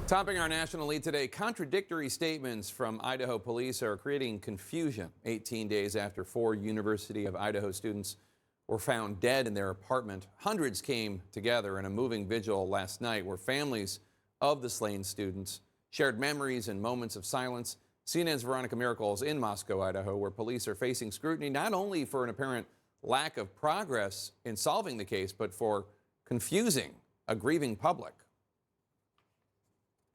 Topping our national lead today, contradictory statements from Idaho police are creating confusion 18 days after 4 University of Idaho students were found dead in their apartment. Hundreds came together in a moving vigil last night where families of the slain students shared memories and moments of silence. CNN's Veronica Miracle is in Moscow, Idaho, where police are facing scrutiny not only for an apparent lack of progress in solving the case, but for confusing a grieving public.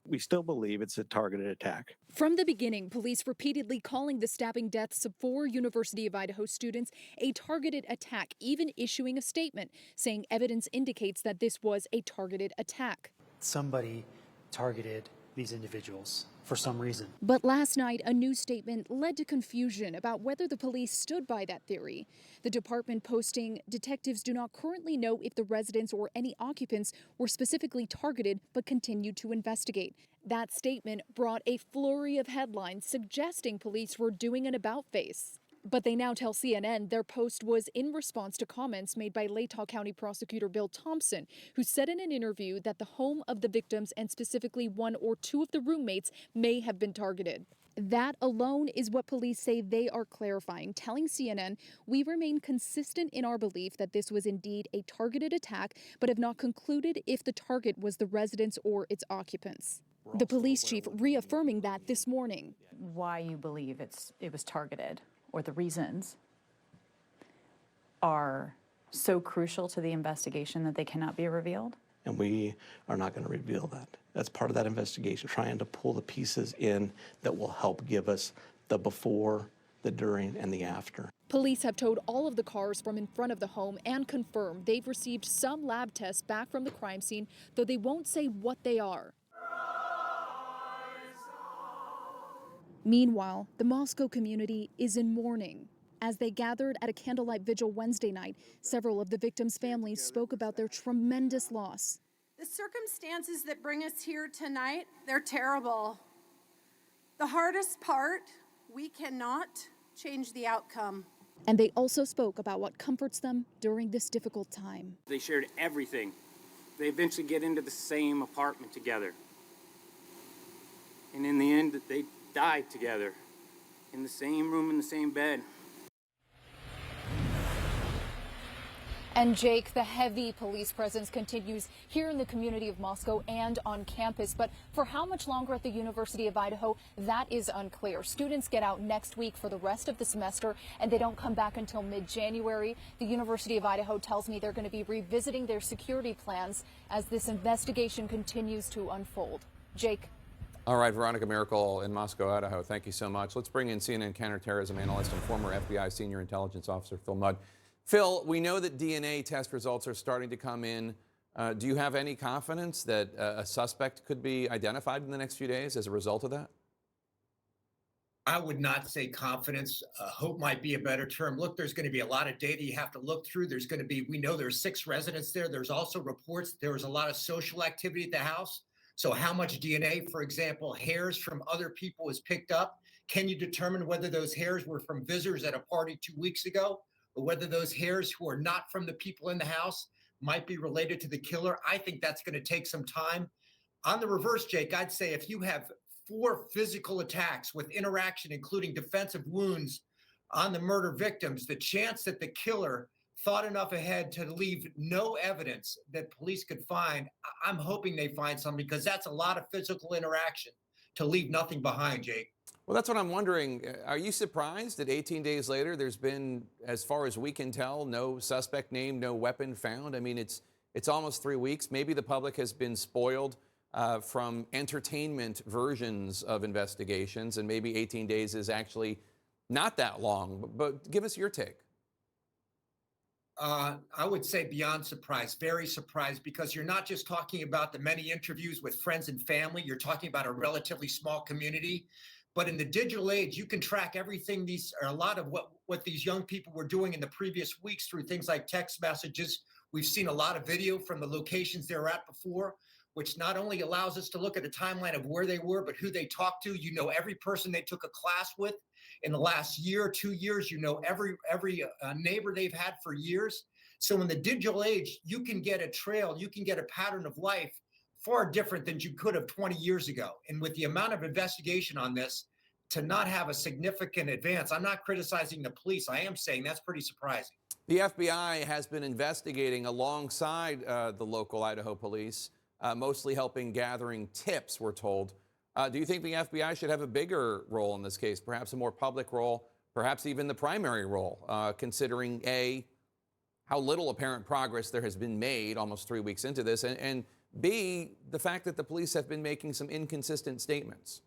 We still believe it's a targeted attack. From the beginning, police repeatedly calling the stabbing deaths of 4 University of Idaho students a targeted attack, even issuing a statement saying evidence indicates that this was a targeted attack. Somebody targeted these individuals for some reason. But last night, a new statement led to confusion about whether the police stood by that theory. The department posting, detectives do not currently know if the residents or any occupants were specifically targeted, but continue to investigate. That statement brought a flurry of headlines suggesting police were doing an about-face. But they now tell CNN their post was in response to comments made by Latah County Prosecutor Bill Thompson, who said in an interview that the home of the victims and specifically 1 or 2 of the roommates may have been targeted. That alone is what police say they are clarifying, telling CNN, "We remain consistent in our belief that this was indeed a targeted attack, but have not concluded if the target was the residents or its occupants." The police chief reaffirming that this morning. Why you believe it was targeted, or the reasons, are so crucial to the investigation that they cannot be revealed? And we are not going to reveal that. That's part of that investigation, trying to pull the pieces in that will help give us the before, the during, and the after. Police have towed all of the cars from in front of the home and confirmed they've received some lab tests back from the crime scene, though they won't say what they are. Meanwhile, the Moscow community is in mourning. As they gathered at a candlelight vigil Wednesday night, several of the victims' families spoke about their tremendous loss. The circumstances that bring us here tonight, they're terrible. The hardest part, we cannot change the outcome. And they also spoke about what comforts them during this difficult time. They shared everything. They eventually get into the same apartment together. And in the end, they died together in the same room, in the same bed. And Jake, the heavy police presence continues here in the community of Moscow and on campus. But for how much longer at the University of Idaho, that is unclear. Students get out next week for the rest of the semester, and they don't come back until mid-January. The University of Idaho tells me they're going to be revisiting their security plans as this investigation continues to unfold. Jake. All right, Veronica Miracle in Moscow, Idaho. Thank you so much. Let's bring in CNN counterterrorism analyst and former FBI senior intelligence officer Phil Mudd. Phil, we know that DNA test results are starting to come in. Do you have any confidence that a suspect could be identified in the next few days as a result of that? I would not say confidence. Hope might be a better term. Look, there's going to be a lot of data you have to look through. There's going to be, we know there's 6 residents there. There's also reports there was a lot of social activity at the house. So how much DNA, for example, hairs from other people was picked up? Can you determine whether those hairs were from visitors at a party 2 weeks ago, or whether those hairs who are not from the people in the house might be related to the killer? I think that's going to take some time. On the reverse, Jake, I'd say if you have 4 physical attacks with interaction, including defensive wounds on the murder victims, the chance that the killer thought enough ahead to leave no evidence that police could find, I'm hoping they find some, because that's a lot of physical interaction to leave nothing behind, Jake. Well, that's what I'm wondering. Are you surprised that 18 days later there's been, as far as we can tell, no suspect named, no weapon found? I mean, it's almost 3 weeks. Maybe the public has been spoiled from entertainment versions of investigations, and maybe 18 days is actually not that long. But give us your take. I would say beyond surprised, very surprised, because you're not just talking about the many interviews with friends and family. You're talking about a relatively small community. But in the digital age, you can track everything a lot of what these young people were doing in the previous weeks through things like text messages. We've seen a lot of video from the locations they were at before, which not only allows us to look at a timeline of where they were, but who they talked to. You know every person they took a class with in the last year or 2 years. You know every neighbor they've had for years. So in the digital age, you can get a trail, you can get a pattern of life far different than you could have 20 years ago. And with the amount of investigation on this, to not have a significant advance, I'm not criticizing the police. I am saying that's pretty surprising. The FBI has been investigating alongside the local Idaho police, mostly helping gathering tips, we're told. Do you think the FBI should have a bigger role in this case, perhaps a more public role, perhaps even the primary role, considering A, how little apparent progress there has been made almost 3 weeks into this, and B, the fact that the police have been making some inconsistent statements?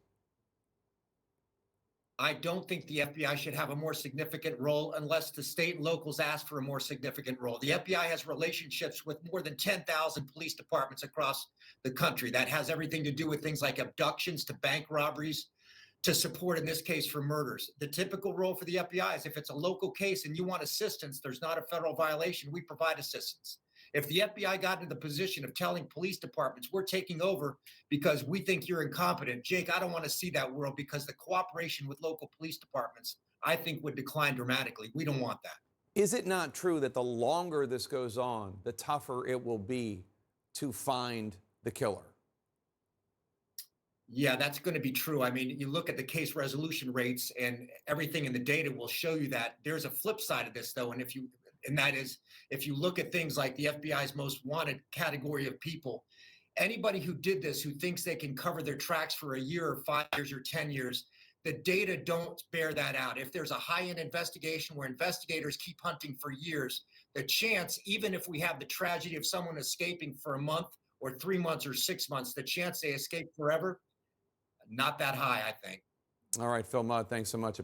I don't think the FBI should have a more significant role unless the state and locals ask for a more significant role. The FBI has relationships with more than 10,000 police departments across the country. That has everything to do with things like abductions to bank robberies to support, in this case, for murders. The typical role for the FBI is if it's a local case and you want assistance, there's not a federal violation, we provide assistance. If the FBI got into the position of telling police departments, we're taking over because we think you're incompetent, Jake, I don't want to see that world, because the cooperation with local police departments, I think, would decline dramatically. We don't want that. Is it not true that the longer this goes on, the tougher it will be to find the killer? Yeah, that's going to be true. I mean, you look at the case resolution rates and everything in the data will show you that. There's a flip side of this, though, and that is, if you look at things like the FBI's most wanted category of people, anybody who did this, who thinks they can cover their tracks for a year or 5 years or 10 years, the data don't bear that out. If there's a high-end investigation where investigators keep hunting for years, the chance, even if we have the tragedy of someone escaping for a month or 3 months or 6 months, the chance they escape forever, not that high, I think. All right, Phil Mudd, thanks so much.